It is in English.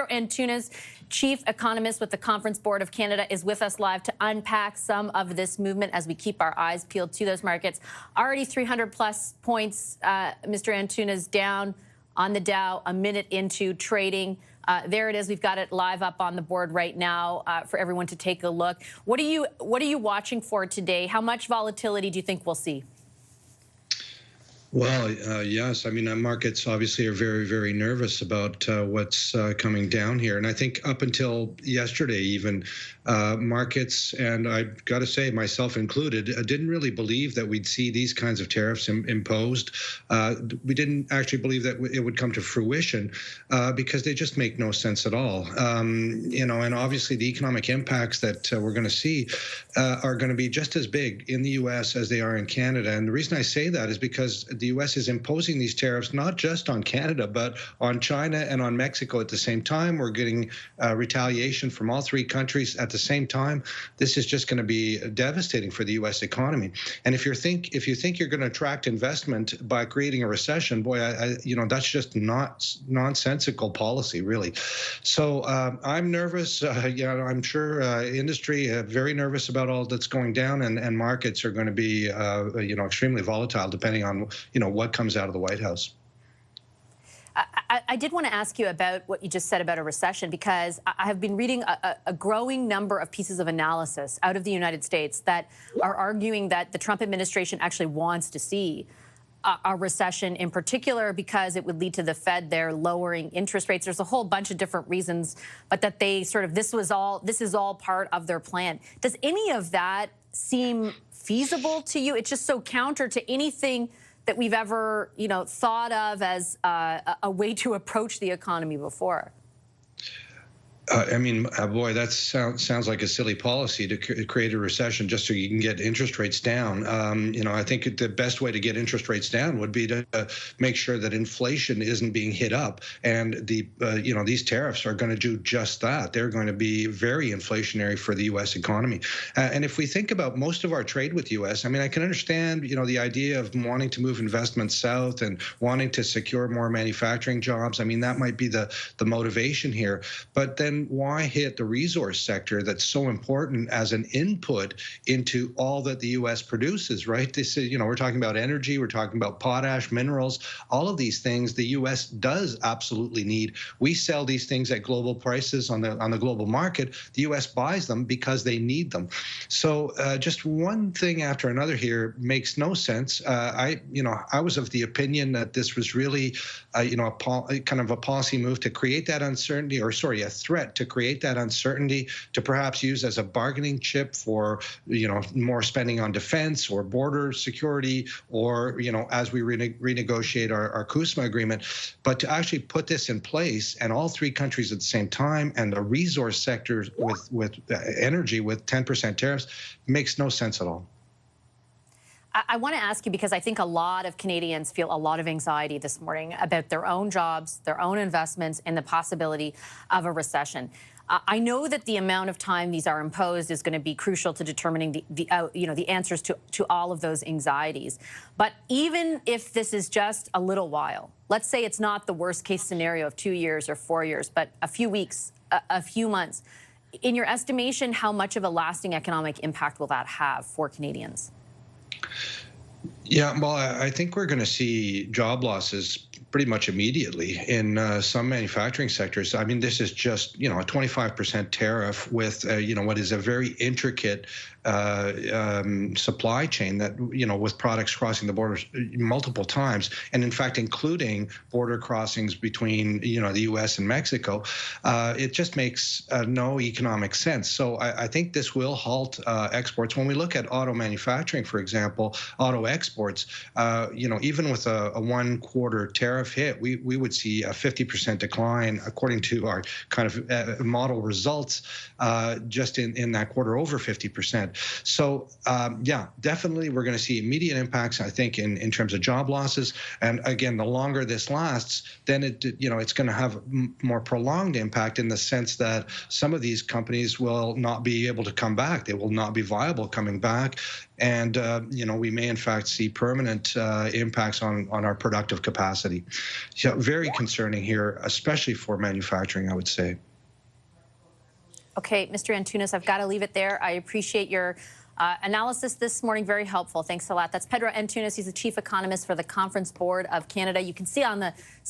Pedro Antunes, chief economist with the Conference Board of Canada, is with us live to unpack some of this movement as we keep our eyes peeled to those markets. Already 300-plus points, Mr. Antunes, down on the Dow a minute into trading. There it is. We've got it live up on the board right now for everyone to take a look. What are you watching for today? How much volatility do you think we'll see? Well, yes. I mean, markets obviously are very, very nervous about what's coming down here. And I think up until yesterday, even markets, and I've got to say, myself included, didn't really believe that we'd see these kinds of tariffs imposed. We didn't actually believe that it would come to fruition because they just make no sense at all. And obviously the economic impacts that we're going to see are going to be just as big in the U.S. as they are in Canada. And the reason I say that is because the U.S. is imposing these tariffs not just on Canada, but on China and on Mexico at the same time. We're getting retaliation from all three countries at the same time. This is just going to be devastating for the U.S. economy. And if you think you're going to attract investment by creating a recession, boy, that's just not nonsensical policy, really. So I'm nervous. I'm sure industry very nervous about all that's going down, and markets are going to be extremely volatile depending on what comes out of the White House. I did want to ask you about what you just said about a recession, because I have been reading a growing number of pieces of analysis out of the United States that are arguing that the Trump administration actually wants to see a recession, in particular because it would lead to the Fed there lowering interest rates. There's a whole bunch of different reasons, but that they this is all part of their plan. Does any of that seem feasible to you? It's just so counter to anything that we've ever, thought of as a way to approach the economy before. Boy, that sounds like a silly policy to create a recession just so you can get interest rates down. I think the best way to get interest rates down would be to make sure that inflation isn't being hit up, and these tariffs are going to do just that. They're going to be very inflationary for the U.S. economy. And if we think about most of our trade with the U.S., I can understand the idea of wanting to move investments south and wanting to secure more manufacturing jobs. That might be the motivation here, but then why hit the resource sector that's so important as an input into all that the U.S. produces, right? This is, we're talking about energy, we're talking about potash, minerals, all of these things the U.S. does absolutely need. We sell these things at global prices on the global market. The U.S. buys them because they need them. So just one thing after another here makes no sense. I was of the opinion that this was really, kind of a policy move to create that uncertainty, or a threat to create that uncertainty, to perhaps use as a bargaining chip for, more spending on defense or border security, or, as we renegotiate our CUSMA agreement. But to actually put this in place, and all three countries at the same time, and the resource sector with energy with 10% tariffs, makes no sense at all. I want to ask you, because I think a lot of Canadians feel a lot of anxiety this morning about their own jobs, their own investments, and the possibility of a recession. I know that the amount of time these are imposed is going to be crucial to determining the answers to all of those anxieties. But even if this is just a little while, let's say it's not the worst case scenario of 2 years or 4 years, but a few weeks, a few months, in your estimation, how much of a lasting economic impact will that have for Canadians? Yeah, well, I think we're going to see job losses pretty much immediately in some manufacturing sectors. This is just, a 25% tariff with, what is a very intricate supply chain that, with products crossing the border multiple times, and in fact, including border crossings between, the U.S. and Mexico. It just makes no economic sense. So I think this will halt exports. When we look at auto manufacturing, for example, auto exports, even with a 1/4 tariff hit, we would see a 50% decline according to our kind of model results, just in that quarter, over 50%. So yeah, definitely we're going to see immediate impacts, I think, in terms of job losses. And again, the longer this lasts, then it's going to have more prolonged impact, in the sense that some of these companies will not be able to come back. They will not be viable coming back. And we may in fact see permanent impacts on our productive capacity. very concerning here, especially for manufacturing, I would say. Okay, Mr. Antunes, I've got to leave it there. I appreciate your analysis this morning. Very helpful. Thanks a lot. That's Pedro Antunes. He's the chief economist for the Conference Board of Canada. You can see on the